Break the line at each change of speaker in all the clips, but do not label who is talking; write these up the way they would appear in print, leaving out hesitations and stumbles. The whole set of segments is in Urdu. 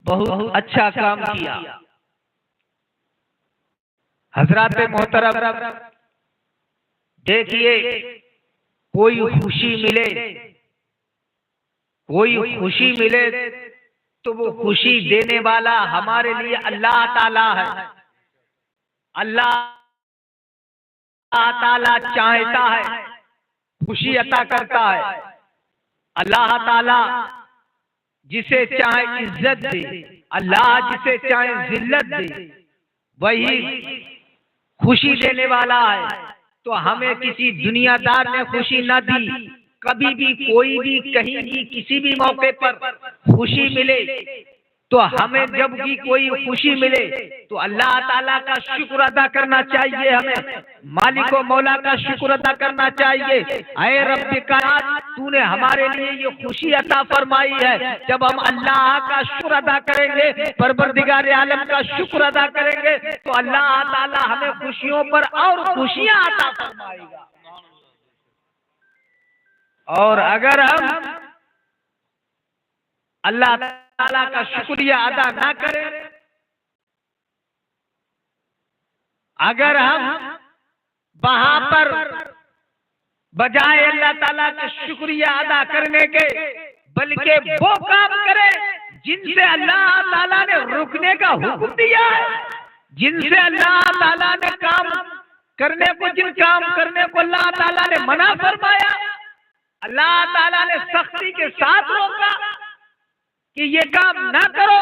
بہت اچھا کام کیا۔ حضرات محترم دیکھیے، کوئی خوشی ملے تو وہ خوشی دینے والا ہمارے لیے اللہ تعالی ہے۔ اللہ تعالی چاہتا ہے خوشی عطا کرتا ہے۔ اللہ تعالی جسے چاہے عزت دے، اللہ جسے چاہے ذلت دے، وہی خوشی دینے والا ہے۔ تو ہمیں کسی دنیا دار نے خوشی نہ دی، کبھی بھی کوئی بھی کہیں بھی کسی بھی موقع پر خوشی ملے تو ہمیں جب بھی کوئی خوشی ملے تو اللہ تعالیٰ کا شکر ادا کرنا چاہیے، ہمیں مالک و مولا کا شکر ادا کرنا چاہیے۔ اے رب کائنات، تو نے ہمارے لیے یہ خوشی عطا فرمائی ہے۔ جب ہم اللہ کا شکر ادا کریں گے، پروردگار عالم کا شکر ادا کریں گے تو اللہ تعالیٰ ہمیں خوشیوں پر اور خوشیاں عطا فرمائے گا۔ اور اگر ہم اللہ تعالیٰ کا شکریہ ادا نہ کریں، اگر ہم وہاں پر بجائے اللہ تعالیٰ کا شکریہ ادا کرنے کے بلکہ وہ کام کریں جن سے اللہ تعالیٰ نے رکنے کا حکم دیا ہے، جن سے اللہ تعالیٰ نے کام کرنے کو، جن کام کرنے کو اللہ تعالیٰ نے منع فرمایا، اللہ تعالیٰ نے سختی کے ساتھ روکا کہ یہ کام نہ کرو،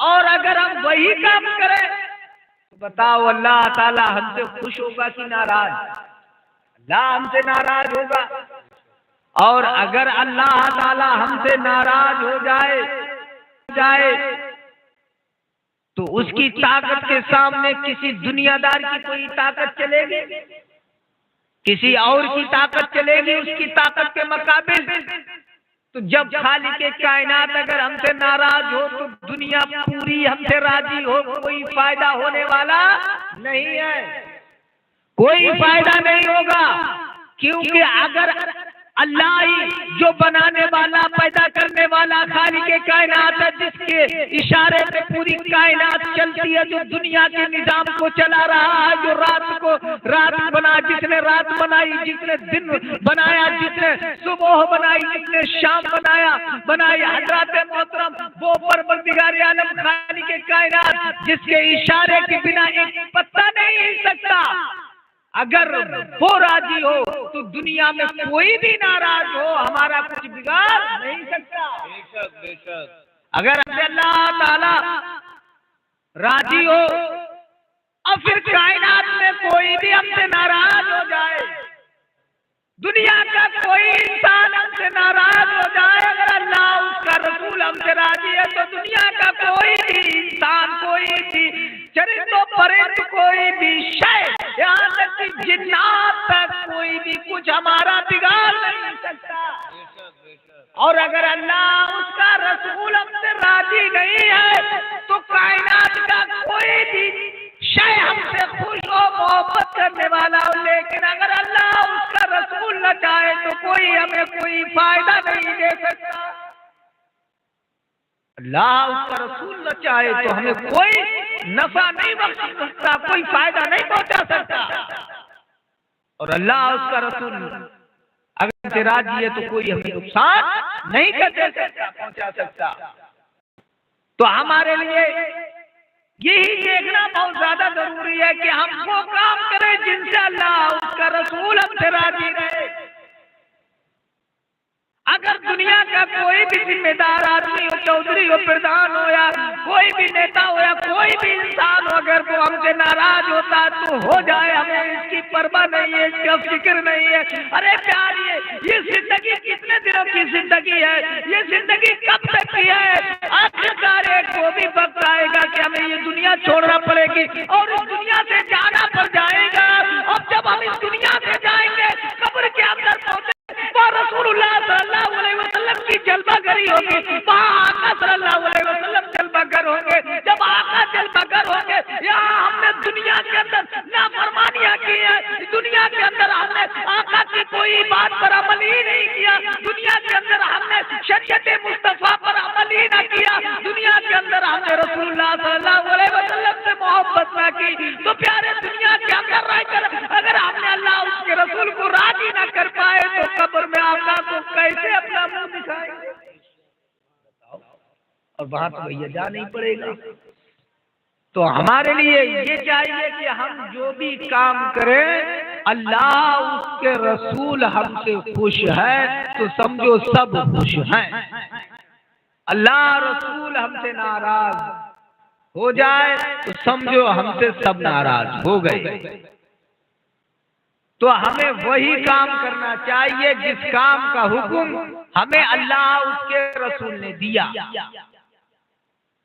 اور اگر ہم وہی کام کریں تو بتاؤ اللہ تعالیٰ ہم سے خوش ہوگا کہ ناراض؟ اللہ ہم سے ناراض ہوگا۔ اور اگر اللہ تعالیٰ ہم سے ناراض ہو جائے تو اس کی طاقت کے سامنے کسی دنیا دار کی کوئی طاقت چلے گی؟ کسی اور کی طاقت چلے گی اس کی طاقت کے مقابل؟ تو جب خالق کائنات اگر ہم سے ناراض ہو تو دنیا پوری ہم سے راضی ہو، کوئی فائدہ ہونے والا نہیں ہے، کوئی فائدہ نہیں ہوگا۔ کیونکہ اگر اللہ ہی جو بنانے والا، پیدا کرنے والا خالق کائنات ہے، جس کے اشارے پہ پوری کائنات چلتی ہے، جو دنیا کے نظام کو چلا رہا ہے، جو رات بنا، جس نے رات بنائی، جس نے دن بنایا، جس نے صبح بنائی، جس نے شام بنائی، حضرات محترم وہ پروردگار عالم خالق کائنات جس کے اشارے کے بنا ایک پتا نہیں ہل سکتا، اگر وہ راضی ہو تو دنیا میں کوئی بھی ناراض ہو ہمارا کچھ بگاڑ نہیں سکتا۔ بے شک اگر اللہ تعالی راضی ہو اور پھر کائنات میں کوئی بھی ہم سے ناراض ہو جائے، دنیا کا کوئی انسان ہم سے ناراض ہو جائے، اگر اللہ اس کا رسول ہم سے راضی ہے تو دنیا کا کوئی بھی انسان، کوئی بھی چرند و پرند، کوئی بھی شے، یہاں تک کہ جنات تک کوئی بھی کچھ ہمارا بگاڑ نہیں سکتا۔ اور اگر اللہ اس کا رسول ہم سے راضی نہیں ہے تو کائنات کا کوئی بھی شے ہم سے خوش ہو، محبت کرنے والا ہو، لیکن اگر اللہ اس کا رسول نہ چاہے تو کوئی ہمیں کوئی فائدہ نہیں دے سکتا۔ اللہ اس کا رسول نہ چاہے تو ہمیں کوئی نفع نہیں بخش سکتا، کوئی فائدہ نہیں پہنچا سکتا، اور اللہ اس کا رسول اگر سے راضی ہے تو کوئی ہمیں نقصان نہیں کر سکتا، پہنچا سکتا۔ تو ہمارے لیے یہی دیکھنا بہت زیادہ ضروری ہے کہ ہم وہ کام کریں جن سے اللہ اس کا رسول ہم سے راضی رہے۔ اگر دنیا کا کوئی بھی ذمہ دار آدمی ہو، چودھری ہو، پردھان ہو، یا کوئی بھی نیتا ہو، یا کوئی بھی انسان ہو، اگر وہ ہم سے ناراض ہوتا تو ہو جائے، ہمیں اس کی پرواہ نہیں ہے، اس کا فکر نہیں ہے۔ ارے پیاری، یہ زندگی کتنے دنوں کی زندگی ہے، یہ زندگی کب تک کی ہے؟ آخرکار ایک وہ بھی وقت آئے گا کہ ہمیں یہ دنیا چھوڑنا پڑے گی اور اس دنیا سے جانا پڑ جائے گا، اور جب ہم اس دنیا سے جائیں گے قبر کے اندر پہنچے وہ رسول اللہ صلی اللہ علیہ وسلم کی جلوہ گری ہوگی، وہاں آقا صلی اللہ علیہ وسلم جلوہ گر ہوں گے۔ جب آقا جلوہ گر ہوں گے، یہاں ہم نے دنیا کے اندر نافرمانیاں کی ہے، دنیا کے اندر ہم نے آقا کی کوئی بات پر عمل ہی نہیں کیا، دنیا کے اندر ہم نے شریعت مصطفیٰ پر عمل ہی نہ کیا، کی تو پیارے دنیا کیا کر رہا ہے؟ اگر ہم نے اللہ اس کے رسول کو راضی نہ کر پائے تو قبر میں آقا کو کیسے اپنا منہ دکھائیں گے؟ اور وہاں تو یہ جا نہیں پڑے گا. تو ہمارے لیے یہ چاہیے کہ ہم جو بھی کام کریں اللہ اس کے رسول ہم سے خوش ہے تو سمجھو سب خوش ہیں. اللہ رسول ہم سے ناراض ہو جائے تو سمجھو ہم سے سب ناراض ہو گئے. تو ہمیں وہی کام کرنا چاہیے جس کام کا حکم ہمیں اللہ اس کے رسول نے دیا.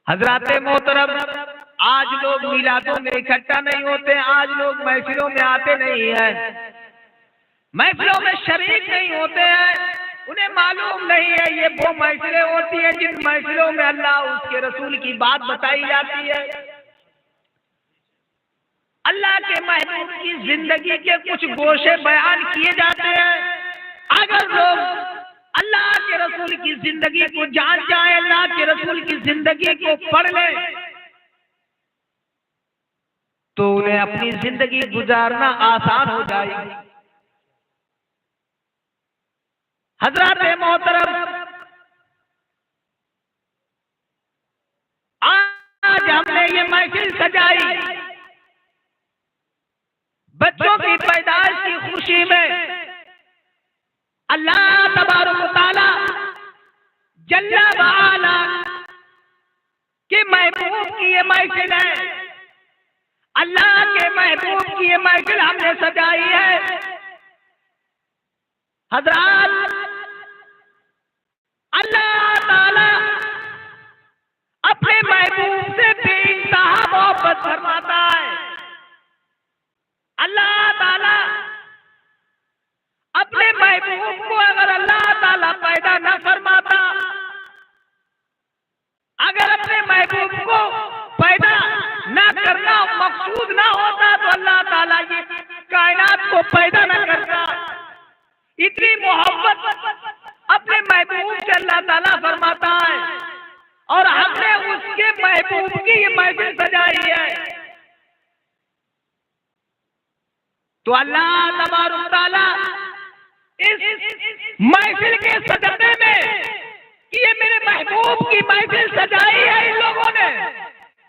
حضرات محترم، آج لوگ میلادوں میں اکٹھا نہیں ہوتے، آج لوگ محفلوں میں آتے نہیں ہیں، محفلوں میں شریک نہیں ہوتے ہیں. انہیں معلوم نہیں ہے یہ وہ محفلیں ہوتی ہیں جن محفلوں میں اللہ اس کے رسول کی بات بتائی جاتی ہے، اللہ کے محبوب کی زندگی کے کچھ گوشے بیان کیے جاتے ہیں. اگر لوگ اللہ کے رسول کی زندگی کو جان جائیں، اللہ کے رسول کی زندگی کو پڑھ لیں تو انہیں اپنی زندگی گزارنا آسان ہو جائے گی. حضرات محترم، آج ہم نے یہ محفل سجائی بچوں کی پیدائش کی خوشی میں. اللہ تبارک و تعالی جل وعلا کے محبوب کی یہ محفل ہے، اللہ کے محبوب کی یہ محفل ہم نے سجائی ہے. حضرات، اللہ تعالی اپنے محبوب سے بے انتہا محبت فرماتا ہے. اللہ تعالی اپنے محبوب کو اگر اللہ تعالی پیدا نہ فرماتا، اگر اپنے محبوب کو پیدا نہ کرنا مقصود نہ ہوتا تو اللہ تعالیٰ یہ کائنات کو پیدا نہ کرتا. اتنی محبت اپنے محبوب سے اللہ تعالیٰ فرماتا ہے اور ہم نے اس کے محبوب کی یہ محفل سجائی ہے. تو اللہ تبارک و تعالیٰ اس محفل کے سجانے میں کہ یہ میرے محبوب کی محفل سجائی ہے، ان لوگوں نے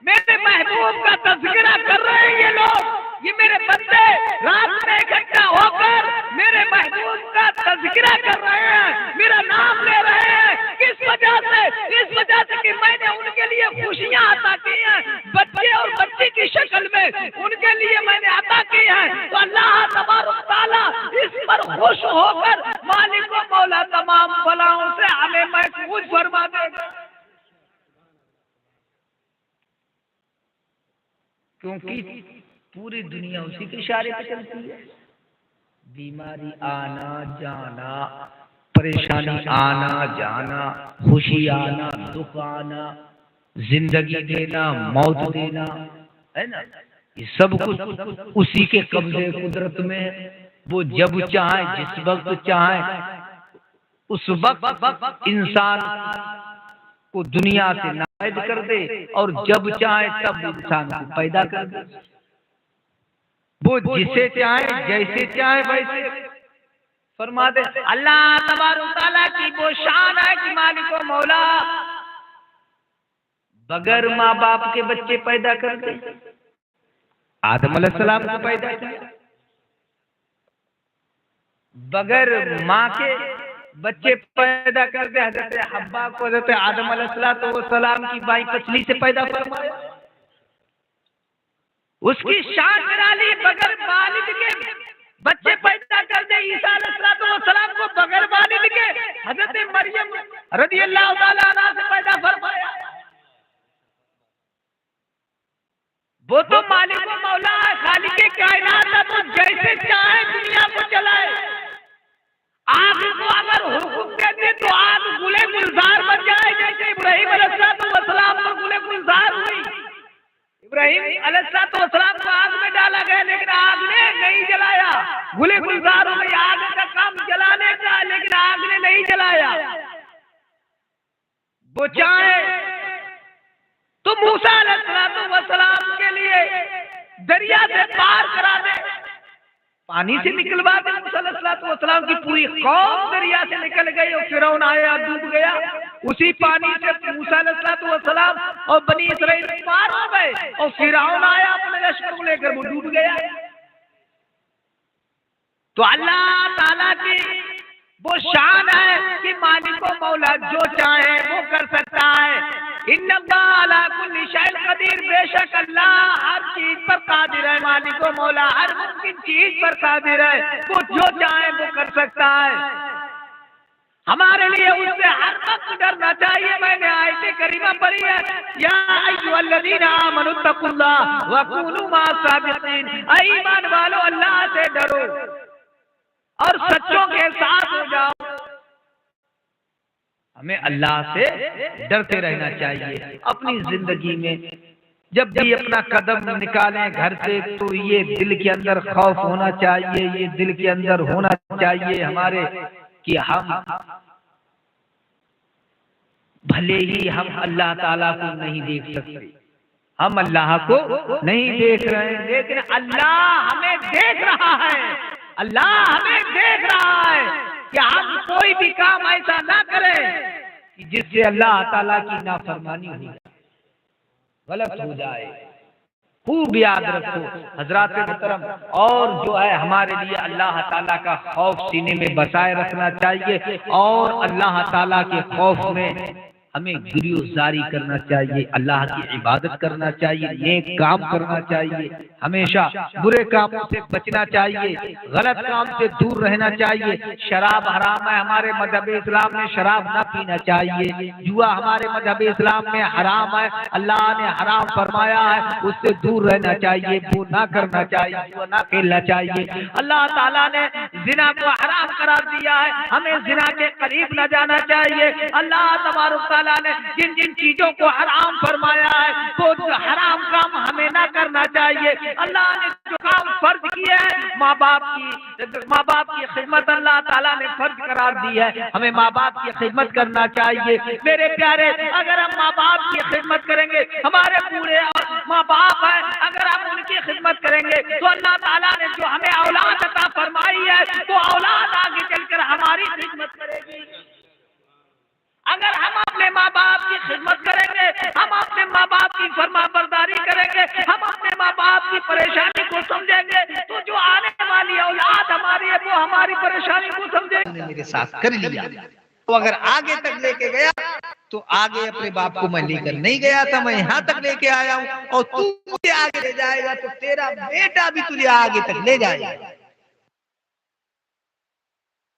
میرے محبوب کا تذکرہ کر رہے ہیں. یہ لوگ، یہ میرے بندے رات میں اکٹھا ہو کر میرے محبوب کا تذکرہ کر رہے ہیں، میرا نام لے رہے ہیں. کس وجہ سے؟ اس وجہ سے کہ میں نے ان کے لیے خوشیاں عطا کی ہیں، بچے اور بچی کی شکل میں ان کے لیے میں نے عطا کی ہیں. تو اللہ تبارک تعالیٰ اس پر خوش ہو کر مالک و مولا تمام بلاؤں سے ہمیں محفوظ فرما دے گا. کیونکہ پوری دنیا اسی کے اشارے پہ چلتی ہے. بیماری آنا جانا، پریشانی آنا جانا، خوشی آنا دکھ آنا، زندگی دینا موت دینا، ہے نا، یہ سب کچھ اسی کے قبضے قدرت میں ہے. وہ جب چاہیں، جس وقت چاہیں، اس وقت انسان کو دنیا سے نابود کر دے اور جب چاہے تب انسان کو پیدا کر دے. وہ جسے چاہے جیسے چاہے ویسے فرما دے. اللہ تبارک تعالیٰ کی وہ شان ہے کہ مالک و مولا بغیر ماں باپ کے بچے پیدا کر دے. آدم علیہ السلام کو پیدا کیا، بغیر ماں کے بچے پیدا کر دے. حضرت حوا کو حضرت آدم علیہ السلام کی بائیں پسلی سے پیدا فرمایا. اس کی شان نرالی، بغیر والد کے بچے پیدا کر دے. عیسیٰ علیہ السلام کو بغیر والد کے حضرت مریم رضی اللہ تعالیٰ عنہ سے پیدا فرمایا. وہ تو مالک و مولا ہے، خالق کائنات ہے، تو جیسے چاہے دنیا کو چلائے. آگ کو اگر حکم دے دے تو آگ گلے گلزار بن جائے، جیسے ابراہیم علیہ السلام پر گلے گلزار ہوئی. ابراہیم علیہ السلام کو آگ میں ڈالا گیا لیکن آگ نے نہیں جلایا، گلے گلزار ہو گئی. آگ کا کام جلانے کا لیکن آگ نے نہیں جلایا. وہ چاہے تو موسیٰ علیہ السلام کے لیے دریا سے پار کرا دے، پانی سے نکلوا دے۔ موسیٰ علیہ السلام کی پوری قوم دریا سے نکل گئی اور فرعون آیا ڈوب گیا، اسی پانی سے موسیٰ علیہ السلام اور بنی اسرائیل پار ہو گئے اور فرعون آیا اپنے لشکر کو لے کر وہ ڈوب گیا۔ تو اللہ تعالیٰ کی وہ شان ہے کہ مالک و مولا جو چاہے وہ کر سکتا ہے۔ ان اللہ علی کل شیء قدیر، بے شک اللہ ہر چیز پر قادر ہے، مالک و مولا ہر ممکن چیز پر قادر ہے، وہ جو چاہے وہ کر سکتا ہے۔ ہمارے لیے اس سے ہر وقت ڈرنا چاہیے۔ میں نے آیت کریمہ پڑھی ہے، یا ایھا الذین آمنوا اتقوا اللہ وکونوا مع الصادقین، اے ایمان والو اللہ سے ڈرو اور سچوں کے ساتھ ہو جاؤ۔ ہمیں اللہ سے ڈرتے رہنا چاہیے اپنی زندگی میں۔ جب بھی اپنا قدم نکالیں گھر سے تو یہ دل کے اندر خوف ہونا چاہیے، یہ دل کے اندر ہونا چاہیے ہمارے کہ ہم بھلے ہی ہم اللہ تعالیٰ کو نہیں دیکھ سکتے، ہم اللہ کو نہیں دیکھ رہے ہیں، لیکن اللہ ہمیں دیکھ رہا ہے۔ اللہ ہمیں دیکھ رہا ہے کہ ہم کوئی بھی کام ایسا نہ کریں کہ جس سے اللہ تعالیٰ کی نافرمانی ہو جائے، غلط ہو جائے۔ خوب یاد رکھو حضرات محترم، اور جو ہے ہمارے لیے اللہ تعالیٰ کا خوف سینے میں بسائے رکھنا چاہیے، اور اللہ تعالیٰ کے خوف میں ہمیں گریزاری کرنا چاہیے، اللہ کی عبادت کرنا چاہیے، نیک کام کرنا چاہیے، ہمیشہ برے کاموں سے بچنا چاہیے، غلط کام سے دور رہنا چاہیے۔ شراب حرام ہے، ہمارے مذہب اسلام میں شراب نہ پینا چاہیے۔ جوا ہمارے مذہب اسلام میں حرام ہے، اللہ نے حرام فرمایا ہے، اس سے دور رہنا چاہیے، وہ نہ کرنا چاہیے، وہ نہ کھیلنا چاہیے۔ اللہ تعالیٰ نے زنا کو حرام قرار دیا ہے، ہمیں زنا کے قریب نہ جانا چاہیے۔ اللہ تبارک تعالیٰ نے جن جن چیزوں کو حرام فرمایا ہے وہ حرام کام ہمیں نہ کرنا چاہیے۔ اللہ نے جو کام فرض کیے ہیں، ماں باپ کی خدمت اللہ تعالیٰ نے فرض قرار دی ہے، ہمیں ماں باپ کی خدمت کرنا چاہیے۔ میرے پیارے، اگر ہم ماں باپ کی خدمت کریں گے، ہمارے پورے ماں باپ ہیں، اگر ہم ان کی خدمت کریں گے تو اللہ تعالیٰ نے جو ہمیں اولاد عطا فرمائی ہے وہ اولاد آگے چل کر ہماری خدمت کرے گی۔ اگر ہم اپنے ماں باپ کی خدمت کریں گے، ہم اپنے ماں باپ کی فرما برداری کریں گے، ہم اپنے ماں باپ کی پریشانی کو سمجھیں گے، تو جو آنے والی اولاد ہماری ہے وہ ہماری پریشانی کو سمجھے گی۔ میرے ساتھ کر لیا تو اگر آگے تک لے کے گیا تو آگے اپنے باپ کو میں لے کر نہیں گیا تھا، میں یہاں تک لے کے آیا ہوں، اور تو مجھے آگے لے جائے گا تو تیرا بیٹا بھی تجھے آگے تک لے جائے گا۔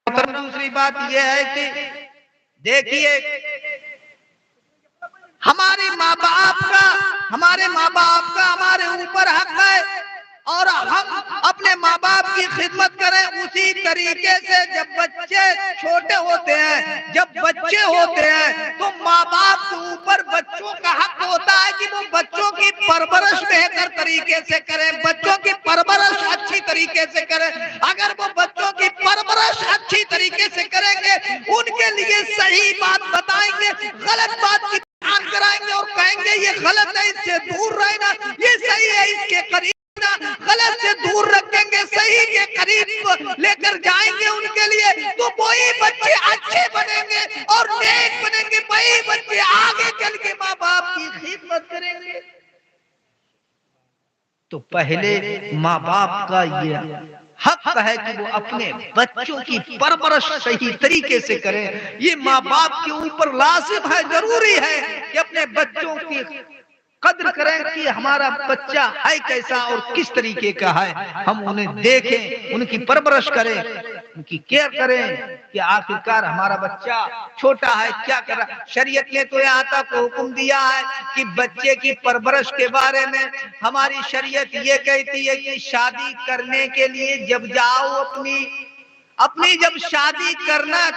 دوسری بات یہ ہے کہ دیکھیے، ہمارے ماں باپ کا ہمارے اوپر حق ہے، اور ہم اپنے ماں باپ کی خدمت کریں اسی طریقے سے۔ جب بچے چھوٹے ہوتے ہیں، تو ماں باپ کے اوپر بچوں کا حق ہوتا ہے کہ وہ بچوں کی پرورش بہتر طریقے سے کریں، بچوں کی پرورش اچھی طریقے سے کریں۔ اگر وہ بچوں کی پرورش اچھی طریقے سے کریں گے، ان کے لیے صحیح بات بتائیں گے، غلط بات کی بیان کرائیں گے اور کہیں گے یہ غلط ہے، اس سے دور رہنا، یہ صحیح ہے، اس کے قریب غلط سے دور رکھیں گے، صحیح کے قریب لے کر جائیں گے ان کے لیے، تو وہی بچے اچھے بنیں گے اور نیک بنیں گے، وہی بچے آگے چل کے ماں باپ کی خدمت کریں گے۔ تو پہلے ماں باپ کا یہ حق ہے کہ وہ اپنے بچوں کی پرورش صحیح طریقے سے کریں۔ یہ ماں باپ کے اوپر لازم ہے، ضروری ہے کہ اپنے بچوں کی قدر کریں کہ ہمارا بچہ ہے کیسا اور کس طریقے کا ہے، ہم انہیں دیکھیں، ان کی پرورش کریں، ان کی کیئر کریں کہ آخرکار ہمارا بچہ چھوٹا ہے کیا کر رہا ہے۔ شریعت نے تو یہاں تک حکم دیا ہے کہ بچے کی پرورش کے بارے میں ہماری شریعت یہ کہتی ہے کہ شادی کرنے کے لیے جب جاؤ، اپنی جب شادی کرنا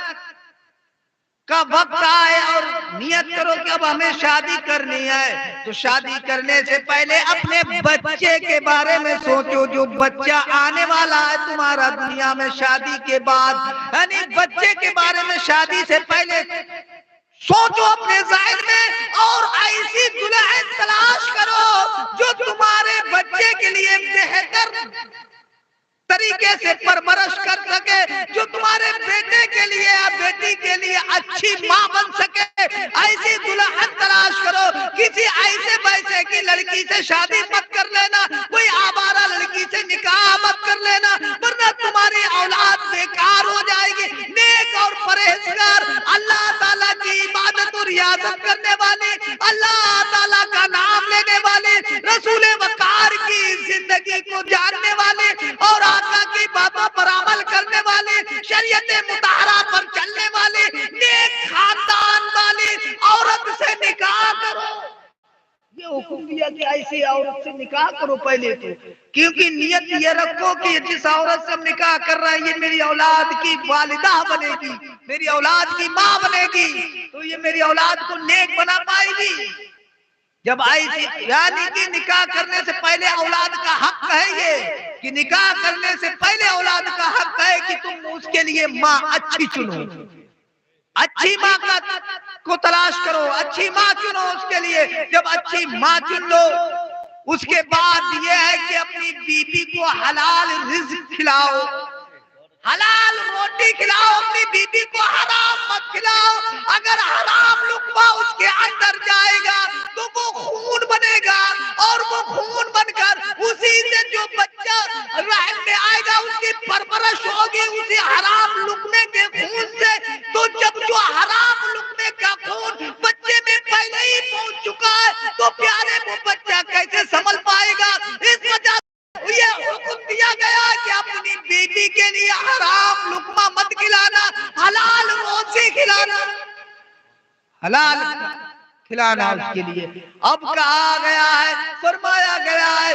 کا وقت آئے اور نیت کرو کہ اب ہمیں شادی کرنی ہے، تو شادی کرنے سے پہلے اپنے بچے کے بارے میں سوچو، جو بچہ آنے والا ہے تمہارا دنیا میں شادی کے بعد، یعنی بچے کے بارے میں شادی سے پہلے سوچو اپنے ذہن میں، اور ایسی دلہن تلاش کرو جو تمہارے بچے کے لیے
کی لڑکی سے شادی مت کر لینا، کوئی آوارہ لڑکی سے نکاح مت کر لینا، ورنہ تمہاری اولاد بیکار ہو جائے گی۔ نیک اور پرہیزگار، اللہ تعالیٰ کی عبادت اور ریاضت کرنے والے، اللہ تعالیٰ کا نام لینے والے، رسول وقار کی زندگی کو جاننے والے اور آقا کی باتوں پر عمل کرنے والے، شریعت مطہرہ پر چلنے والے، نیک خاندان والے عورت سے نکاح کرو۔ یہ حکم دیا کہ ایسی عورت سے نکاح کرو پہلے تو، کیونکہ نیت یہ رکھو کہ جس عورت سے ہم نکاح کر رہے ہیں یہ میری اولاد کی والدہ بنے گی، میری اولاد کی ماں بنے گی، تو یہ میری اولاد کو نیک بنا پائے گی۔ جب ایسی یعنی کہ نکاح کرنے سے پہلے اولاد کا حق ہے، یہ کہ نکاح کرنے سے پہلے اولاد کا حق ہے کہ تم اس کے لیے ماں اچھی چنو، اچھی ماں کو تلاش کرو، اچھی ماں چنو اس کے لیے۔ جب اچھی ماں چن لو اس کے بعد یہ ہے کہ اپنی بیوی کو حلال رزق کھلاؤ، حلال روٹی کھلاؤ، اپنی بیوی کو حرام مت کھلاؤ۔ اگر حرام لقمہ اس کے اندر جائے گا تو وہ خون بنے گا، اور وہ خون بن کر اسی سے جو بچہ رحم میں آئے گا اس کی پرورش ہوگی اسی حرام لقمے کے خون سے۔ تو جب جو حرام لقمے کا خون بچے میں پہلے ہی پہنچ چکا ہے تو پیارے وہ بچہ کیسے سنبھل پائے گا؟ اس وجہ یہ حکم دیا گیا کہ اپنی بیوی کے لیے حرام لقمہ مت کھلانا، حلال روزی کھلانا، حلال کھلانا اس کے لیے۔ اب کہا گیا ہے، فرمایا گیا ہے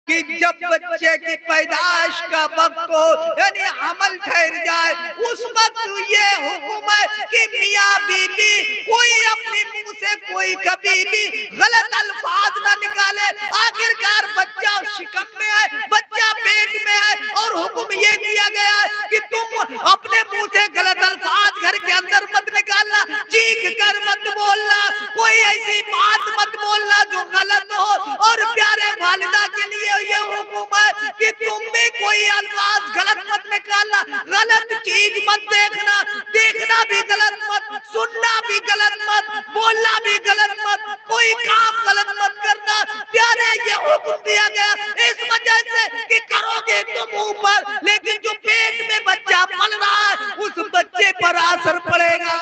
کہ جب بچے کی پیدائش کا وقت ہو یعنی حمل ٹھہر جائے اس وقت یہ حکم ہے کہ میاں بیوی کوئی اپنے منہ سے کوئی کبھی بھی غلط الفاظ نہ نکالے۔ آخرکار بچہ شکم میں ہے، بچہ پیٹ میں ہے، اور حکم یہ دیا گیا ہے کہ تم اپنے منہ سے غلط الفاظ گھر کے اندر مت نکالنا، چیخ کر مت بولنا، کوئی ایسی بات مت بولنا جو غلط ہو۔ اور پیارے والدہ کے لیے یہ حکم ہے کہ تم بھی کوئی الفاظ غلط مت نکالنا، غلط چیز مت دیکھنا، دیکھنا بھی غلط مت، سننا بھی غلط مت، بولنا بھی غلط مت، کوئی کام غلط مت کرنا۔ پیارے یہ حکم دیا گیا اس وجہ سے کہ کرو گے تم اوپر، لیکن جو پیٹ میں بچہ پل رہا ہے اس بچے پر اثر پڑے گا۔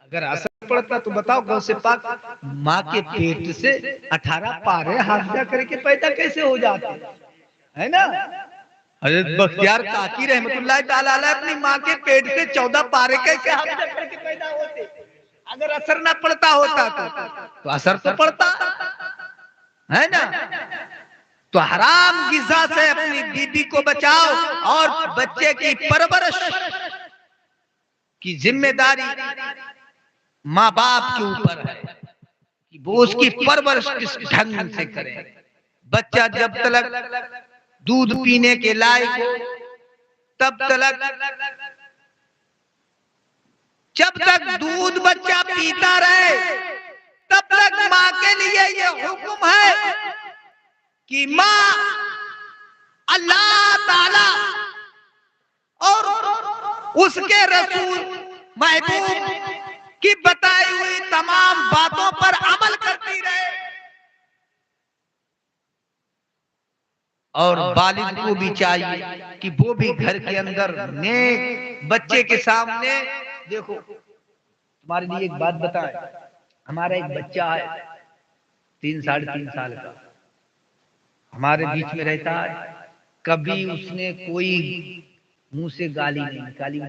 اگر اثر پڑتا تو بتاؤ غوث پاک ماں کے پیٹ سے 18 پارے حافظہ کر کے پیدا کیسے ہو جاتے ہے نا؟ حضرت بختیار کاکی رحمت اللہ تعالی علیہ اپنی ماں کے پیٹ سے 14 پارے کیسے حافظہ کر کے پیدا ہوتے؟ اگر اثر نہ پڑتا ہوتا تو اثر تو پڑتا ہے نا؟ تو حرام غذا سے اپنی بیوی کو بچاؤ، اور بچے کی پرورش کی ذمہ داری ماں باپ کے اوپر ہے کہ وہ اس کی پرورش کس ڈھنگ سے کریں۔ بچہ جب تک دودھ پینے کے لائق ہو جب تک دودھ بچہ پیتا رہے تب تک ماں کے لیے یہ حکم ہے کہ ماں اللہ تعالی اور اس کے رسول محبوب کی بتائی ہوئی تمام باتوں پر عمل کرتی رہے، اور والد کو بھی چاہیے کہ وہ بھی گھر کے اندر نیک بچے کے سامنے دیکھو۔ تمہارے لیے ایک بات بتائیں، ہمارا ایک بچہ ہے 3 ساڑھے 3 سال کا، ہمارے بیچ میں رہتا ہے، کبھی اس نے کوئی منہ سے گالی نہیں نکالی،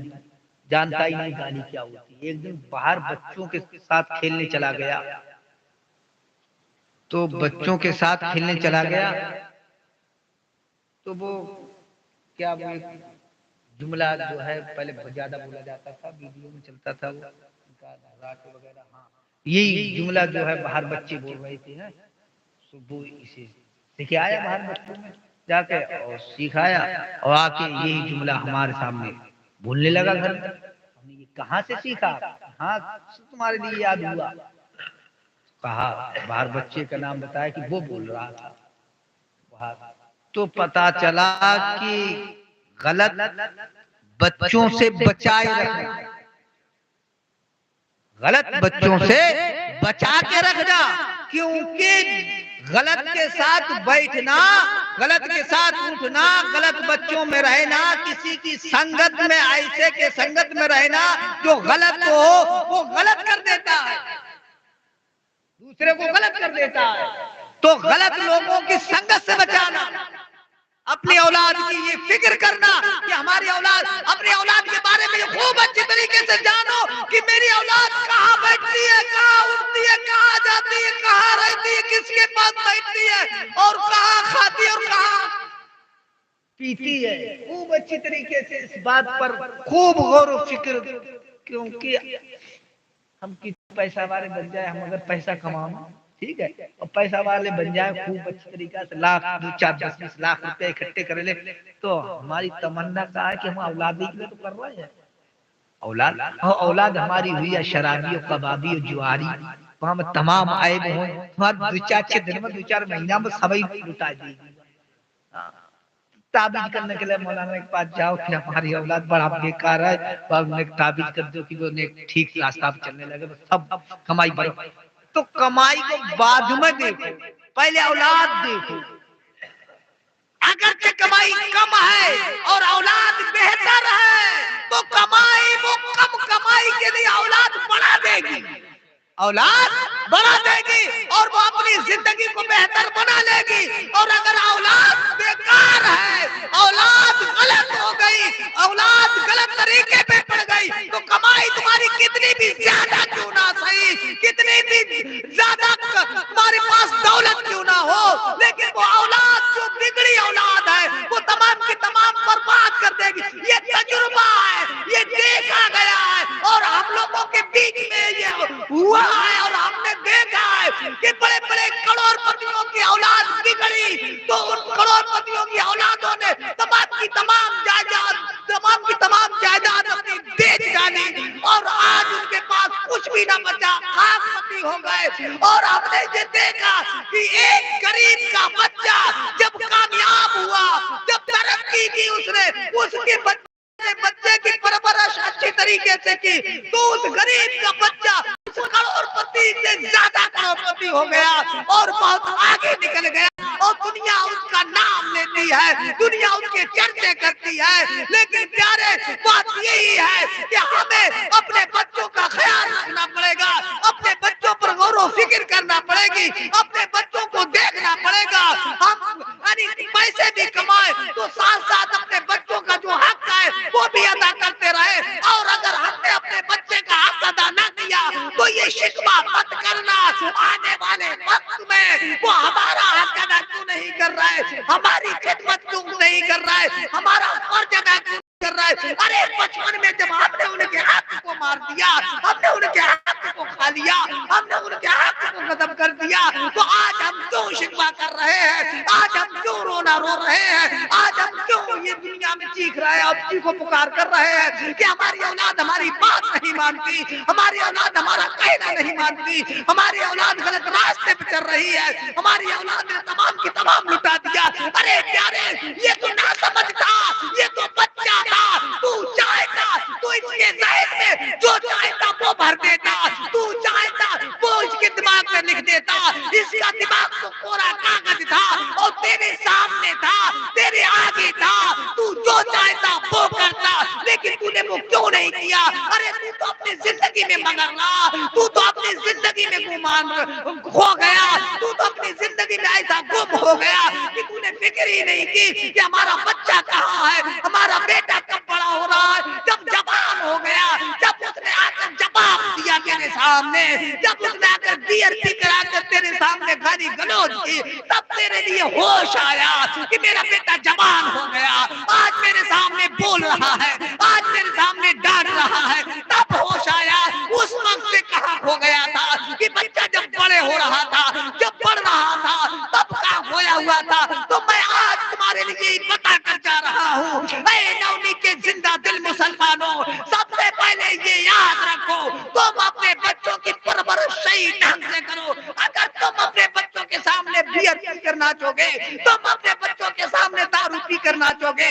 جانتا ہی نہیں گالی کیا ہوتی۔ ایک دن باہر بچوں کے ساتھ کھیلنے چلا گیا، تو بچوں کے ساتھ کھیلنے چلا گیا تو وہ کیا وہ جملہ جو ہے پہلے بہت زیادہ بولا جاتا تھا، ویڈیو میں چلتا تھا وہ وغیرہ، ہاں یہی جملہ جو ہے باہر بچے بول رہے تھے، وہ اسے سکھایا باہر بچوں میں جا کے اور سکھایا، اور آ کے یہی جملہ ہمارے سامنے بولنے لگا گھر میں۔ ہم نے یہ کہاں سے سیکھا؟ ہاں تمہارے لیے یاد ہوا، کہا باہر بچے کا نام بتایا کہ وہ بول رہا تھا باہر، تو پتا چلا کہ غلط بچوں سے بچائے رکھنا، غلط بچوں سے بچا کے رکھنا، کیونکہ غلط کے ساتھ بیٹھنا، غلط کے ساتھ اٹھنا، غلط بچوں میں رہنا، کسی کی سنگت میں ایسے کے سنگت میں رہنا جو غلط ہو وہ غلط کر دیتا ہے، دوسرے کو غلط کر دیتا ہے. تو غلط لوگوں کی سنگت سے بچانا، اپنی اولاد کی یہ فکر کرنا کہ ہماری اولاد، اپنی اولاد کے بارے میں خوب اچھی طریقے سے جانو کہ میری اولاد کہاں بیٹھتی ہے، کہاں اٹھتی ہے، کہاں جاتی ہے، کہاں رہتی ہے، کس کے پاس بیٹھتی ہے، اور کہاں کھاتی ہے اور کہاں پیتی ہے. خوب اچھی طریقے سے اس بات پر خوب غور و فکر، کیونکہ ہم کتنے پیسہ والے بن جائے، ہم اگر پیسہ کمانا ٹھیک ہے اور پیسہ والے بن جائے، خوب اچھی طریقے سے لاکھ 2-4-10 لاکھ روپے اکٹھے کر لے، تو ہماری تمنا کا ہے کہ ہم اولادی کے لیے تو کر رہے ہیں. اولاد ہماری ہوئی ہے شرابی اور کبابی اور جواری، وہاں میں تمام عیب ہوں، ہمارے 2-4 دن میں 2-4 مہینہ میں سبھی لٹا دی. تعبیر کرنے کے لیے مولانا کے پاس جاؤ کہ ہماری اولاد بڑا بیکار ہے، اور تعبیر کر دو کہ وہ ٹھیک راستہ پہ چلنے لگے، سب کمائی برو. تو کمائی کو بعد میں دیکھو، پہلے اولاد دیکھو. اگرچہ کمائی کم ہے اور اولاد بہتر ہے تو کمائی وہ کم کمائی کے لیے اولاد بڑھا دے گی، اولاد بڑھا دے گی اور وہ اپنی زندگی کو بہتر بنا لے گی. اور اگر اولاد بیکار ہے، اولاد غلط ہو گئی، اولاد غلط طریقے پہ پڑ گئی، تو کمائی تمہاری کتنی بھی زیادہ کیوں نہ صحیح، کتنی بھی زیادہ تمہارے پاس دولت کیوں نہ ہو، لیکن وہ اولاد جو بگڑی اولاد ہے وہ تمام کی تمام برباد کر دے گی. یہ تجربہ ہے، یہ دیکھا گیا ہے، اور ہم لوگوں کے بیچ میں یہ ہوا ہے، اور ہم نے دیکھا ہے کہ بڑے بڑے کروڑ پتیوں کی اولاد بگڑی تو ان کروڑ پتیوں کی اولادوں نے تمام کی تمام جائیداد اپنی بیچ ڈالی، اور آج ان کے پاس کچھ بھی نہ بچا، خاک پتی ہو گئے. اور ہم نے یہ دیکھا کہ ایک غریب کا بچہ جب کامیاب ہوا، جب ترقی کی، اس کے بچے کی پرورش اچھی طریقے سے کی، تو اس غریب کا بچہ کروڑ پتی سے زیادہ کروڑ پتی ہو گیا اور بہت آگے نکل گیا، اور دنیا اس کا نام لیتی ہے، دنیا اس کے چرچے کرتی ہے. لیکن پیارے بات یہی ہے کہ ہمیں اپنے بچوں کا خیال رکھنا پڑے گا، اپنے بچوں پر غور و فکر کرنا پڑے گی، اپنے بچوں کو دیکھنا پڑے گا. ہم پیسے بھی کمائے تو ساتھ ساتھ اپنے بچوں کا جو حق ہے وہ بھی ادا کرتے رہے. اور اگر ہم نے اپنے بچے کا حق ادا نہ کیا تو یہ شکوہ مت کرنا آنے والے وقت میں وہ ہمارا حق ادا کیوں نہیں کر رہا ہے، ہماری خدمت کیوں نہیں کر رہا ہے، ہمارا فرض ادا کیوں کر رہا ہے. ارے بچپن میں جب ہم نے ان کے حق کو مار دیا، ہم نے ان کے حق کو کھا لیا، ہم نے ان کے حق کو ختم کر دیا، تو آج ہم کیوں شکوہ کر رہے ہیں، آج ہم کیوں رونا رو رہے ہیں، آج ہم کیوں یہ دنیا میں چیخ رہے ہیں اور چیخو پکار کر رہے ہیں کہ ہماری اولاد ہماری بات نہیں مانتی، ہماری اولاد ہمارا کہنا نہیں مانتی، ہماری اولاد غلط راستے پہ چل رہی ہے، ہماری اولاد نے تمام کی تمام لٹا دیا. ارے پیارے، یہ تو نہ سمجھ تھا، یہ تو بچہ تھا، تو چاہتا تو اس کے ذہن میں جو چاہتا وہ بھر دیتا، تو چاہتا وہ اس کے دماغ میں لکھ دیتا. اس کا دماغ تو پورا کاغذ تھا اور تیرے سامنے تھا، تیرے آگے تھا، تو جو چاہتا وہ کرتا، لیکن تو نے وہ کیوں نہیں کیا. ارے تو تو اپنی زندگی میں مگر رہا، تو تو اپنی زندگی میں گمان کھو گیا، تو تو اپنی زندگی میں ایسا گم ہو گیا کہ تو نے فکر ہی نہیں کی کہ ہمارا بچہ کہاں ہے، ہمارا بیٹا کب بڑا ہو رہا ہے. جب جوان ہو گیا، جب اس نے آ کر جواب دیا تیرے سامنے، جب اس نے آ کر بیئر پی کر آ کر تیرے سامنے گالی گلوچ کی، تب تیرے لیے ہوش آیا کہ میرا بیٹا جوان ہو گیا، آج میرے سامنے بول رہا ہے، آج میرے سامنے ڈانٹ رہا ہے. تب ہوش آیا. اس وقت سے کہاں کھو گیا تھا کہ بچہ جب بڑے ہو رہا تھا، جب پڑھ رہا تھا، تب کہاں کھویا ہوا تھا. تو میں آج تمہارے لیے بتا کر جا رہا ہوں، اے نومی کے زندہ دل مسلمانوں، سب سے پہلے یہ یاد رکھو، تم اپنے بچوں کی پرورش صحیح ڈھنگ سے کرو. اگر تم اپنے بچوں کے سامنے بیئر پی کر ناچو گے، تم اپنے بچوں کے سامنے دارو پی کر ناچو گے،